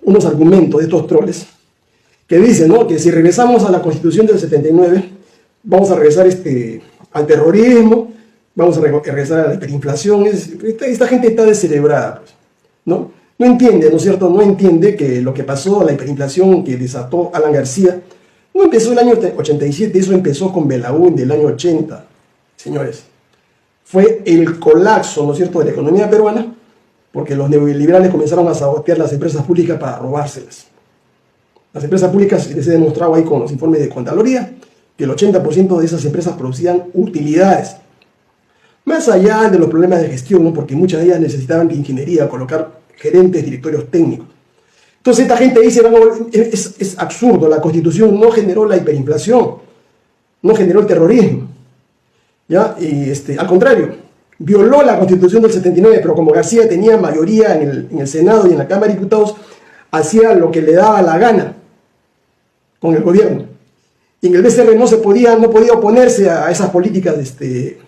unos argumentos de estos troles que dicen, ¿no?, que si regresamos a la Constitución del 79, vamos a regresar al terrorismo, vamos a regresar a la hiperinflación. Esta gente está descerebrada, pues, ¿no? No entiende, ¿no es cierto? No entiende que lo que pasó, la hiperinflación que desató Alan García, no empezó el año 87, eso empezó con Belaúnde del año 80, señores. Fue el colapso, ¿no es cierto?, de la economía peruana, porque los neoliberales comenzaron a sabotear las empresas públicas para robárselas. Las empresas públicas, les he demostrado ahí con los informes de Contraloría, que el 80% de esas empresas producían utilidades. Más allá de los problemas de gestión, ¿no?, porque muchas de ellas necesitaban de ingeniería, colocar gerentes, directorios técnicos. Entonces esta gente dice, es absurdo, la Constitución no generó la hiperinflación, no generó el terrorismo, ¿ya? Y al contrario, violó la Constitución del 79, pero como García tenía mayoría en el Senado y en la Cámara de Diputados, hacía lo que le daba la gana con el gobierno. Y en el BCR no podía oponerse a esas políticas de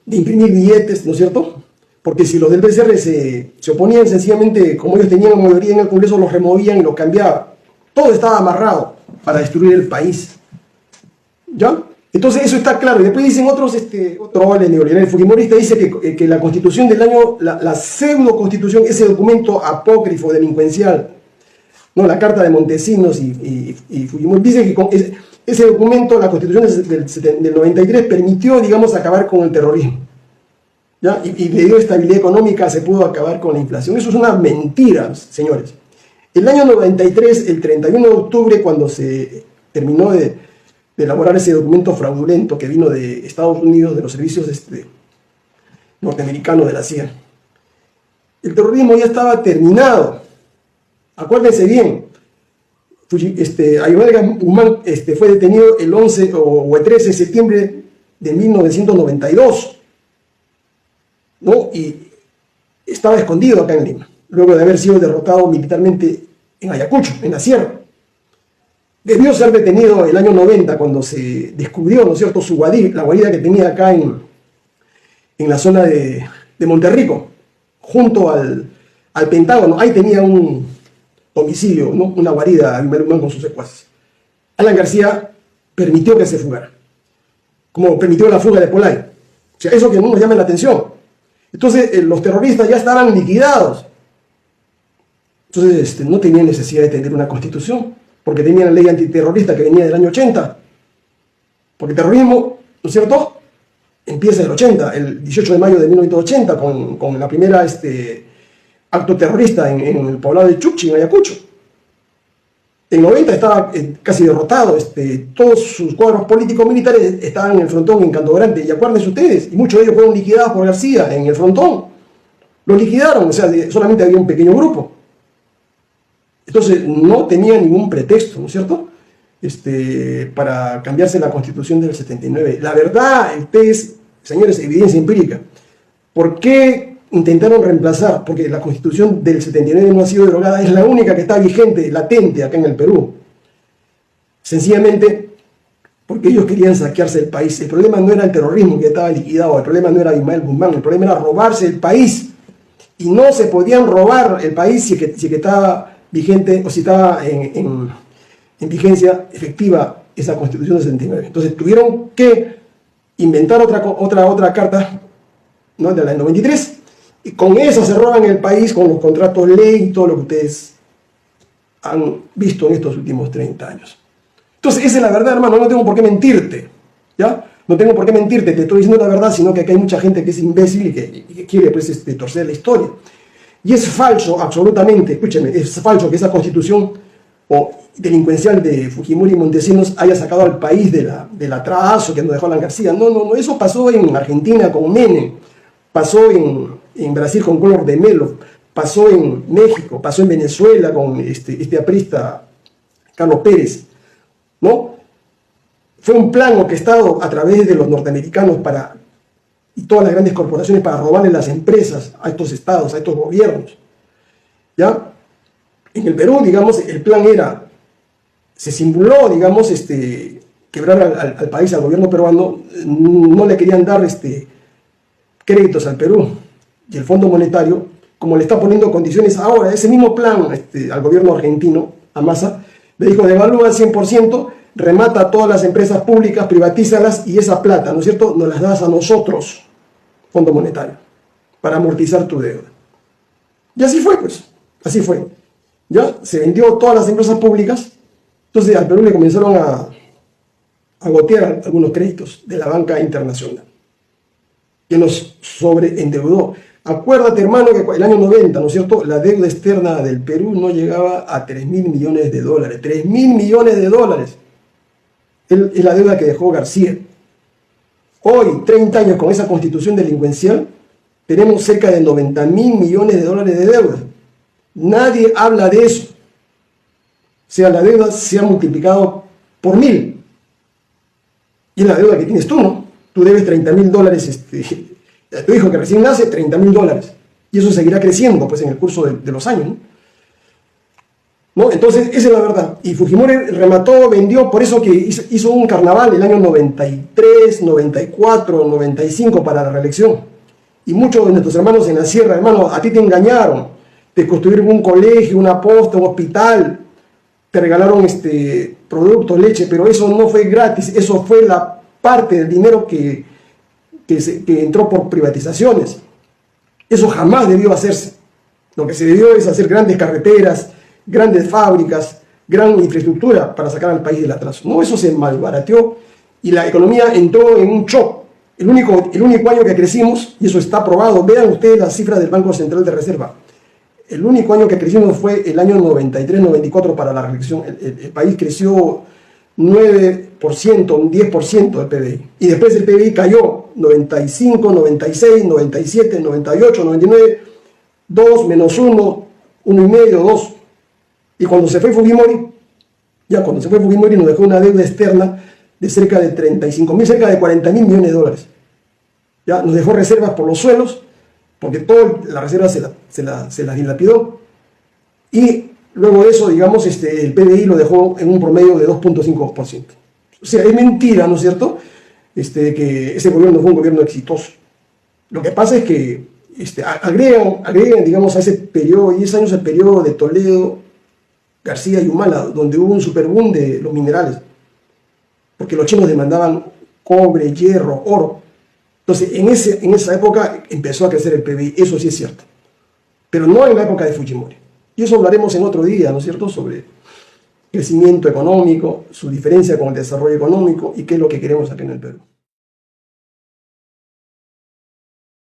imprimir billetes, ¿no es cierto? Porque si los del BCR se oponían, sencillamente, como ellos tenían mayoría en el Congreso, los removían y los cambiaban. Todo estaba amarrado para destruir el país, ¿ya? Entonces eso está claro. Y después dicen otro neoliberal fujimorista, dice que la Constitución del año, la pseudo Constitución, ese documento apócrifo, delincuencial, ¿no?, la Carta de Montesinos y Fujimori, dicen que ese documento, la Constitución del 93, permitió, digamos, acabar con el terrorismo, ¿ya? Y le dio estabilidad económica, se pudo acabar con la inflación. Eso es una mentira, señores. El año 93, el 31 de octubre, cuando se terminó de elaborar ese documento fraudulento que vino de Estados Unidos, de los servicios norteamericanos de la CIA, el terrorismo ya estaba terminado. Acuérdense bien, Ayuvalga Guzmán fue detenido el 11 o el 13 de septiembre de 1992, ¿no? Y estaba escondido acá en Lima, luego de haber sido derrotado militarmente en Ayacucho, en la sierra. Debió ser detenido el año 90, cuando se descubrió, ¿no es cierto?, la guarida que tenía acá en la zona de Monterrico, junto al Pentágono. Ahí tenía un domicilio, ¿no?, una guarida con sus secuaces. Alan García permitió que se fugara, como permitió la fuga de Polay. O sea, eso que no nos llama la atención. Entonces los terroristas ya estaban liquidados. Entonces no tenían necesidad de tener una constitución, porque tenían la ley antiterrorista que venía del año 80. Porque el terrorismo, ¿no es cierto?, empieza en el 80, el 18 de mayo de 1980, con la primera acto terrorista en el poblado de Chukchi, en Ayacucho. En 90 estaba casi derrotado, todos sus cuadros políticos militares estaban en el frontón en Canto Grande, y acuérdense ustedes, y muchos de ellos fueron liquidados por García en el frontón. Los liquidaron, o sea, solamente había un pequeño grupo. Entonces no tenía ningún pretexto, ¿no es cierto?, para cambiarse la Constitución del 79. La verdad, señores, evidencia empírica. ¿Por qué intentaron reemplazar? Porque la Constitución del 79 no ha sido derogada, es la única que está vigente, latente acá en el Perú. Sencillamente porque ellos querían saquearse el país. El problema no era el terrorismo que estaba liquidado, el problema no era Ismael Guzmán, el problema era robarse el país. Y no se podían robar el país si que estaba vigente, o si estaba en vigencia efectiva esa Constitución del 79. Entonces tuvieron que inventar otra carta, ¿no?, de la del 93, y con eso se roban el país, con los contratos ley y todo lo que ustedes han visto en estos últimos 30 años. Entonces esa es la verdad, hermano, no tengo por qué mentirte, ¿ya? No tengo por qué mentirte, te estoy diciendo la verdad, sino que acá hay mucha gente que es imbécil y que quiere, pues, torcer la historia. Y es falso, absolutamente, escúcheme, es falso que esa Constitución delincuencial de Fujimori y Montesinos haya sacado al país del atraso que nos dejó Alan García. No, eso pasó en Argentina con Menem, pasó en Brasil con Collor de Mello, pasó en México, pasó en Venezuela con este aprista Carlos Pérez, ¿no? Fue un plan orquestado a través de los norteamericanos y todas las grandes corporaciones para robarle las empresas a estos estados, a estos gobiernos, ¿ya? En el Perú, digamos, el plan se simuló, digamos, quebrar al país, al gobierno peruano. No le querían dar créditos al Perú, y el Fondo Monetario como le está poniendo condiciones ahora, ese mismo plan al gobierno argentino, a Massa, le dijo, devalúa al 100%, remata todas las empresas públicas, privatízalas y esa plata, ¿no es cierto?, nos las das a nosotros, Fondo Monetario, para amortizar tu deuda. Y así fue, pues, así fue. Ya se vendió todas las empresas públicas, entonces al Perú le comenzaron a gotear algunos créditos de la banca internacional, que nos sobreendeudó. Acuérdate, hermano, que el año 90, ¿no es cierto?, la deuda externa del Perú no llegaba a 3.000 millones de dólares. 3.000 millones de dólares es la deuda que dejó García. Hoy, 30 años con esa constitución delincuencial, tenemos cerca de 90.000 millones de dólares de deuda. Nadie habla de eso. O sea, la deuda se ha multiplicado por 1000. Y es la deuda que tienes tú, ¿no? Tú debes 30.000 dólares, tu hijo que recién nace, 30.000 dólares. Y eso seguirá creciendo, pues, en el curso de los años, ¿no? Entonces, esa es la verdad. Y Fujimori remató, vendió, por eso que hizo un carnaval el año 93, 94, 95 para la reelección. Y muchos de nuestros hermanos en la sierra, hermano, a ti te engañaron. Te construyeron un colegio, una posta, un hospital, te regalaron productos, leche, pero eso no fue gratis, eso fue la parte del dinero que entró por privatizaciones. Eso jamás debió hacerse. Lo que se debió es hacer grandes carreteras, grandes fábricas, gran infraestructura para sacar al país del atraso. No, eso se malbarateó y la economía entró en un shock. El único año que crecimos, y eso está probado, vean ustedes las cifras del Banco Central de Reserva, el único año que crecimos fue el año 93-94 para la reelección. El país creció 9%, un 10% del PBI. Y después el PBI cayó 95, 96, 97, 98, 99, 2, menos 1, 1,5, 2. Y cuando se fue Fujimori, nos dejó una deuda externa de cerca de 35.000, cerca de 40.000 millones de dólares. Ya nos dejó reservas por los suelos, porque toda la reserva se la dilapidó. Y luego de eso, digamos, el PBI lo dejó en un promedio de 2.5%. O sea, es mentira, ¿no es cierto?, que ese gobierno fue un gobierno exitoso. Lo que pasa es que agregan, digamos, a ese periodo, 10 años, el periodo de Toledo, García y Humala, donde hubo un superboom de los minerales, porque los chinos demandaban cobre, hierro, oro. Entonces, en esa época empezó a crecer el PBI, eso sí es cierto, pero no en la época de Fujimori. Y eso hablaremos en otro día, ¿no es cierto?, sobre crecimiento económico, su diferencia con el desarrollo económico y qué es lo que queremos aquí en el Perú.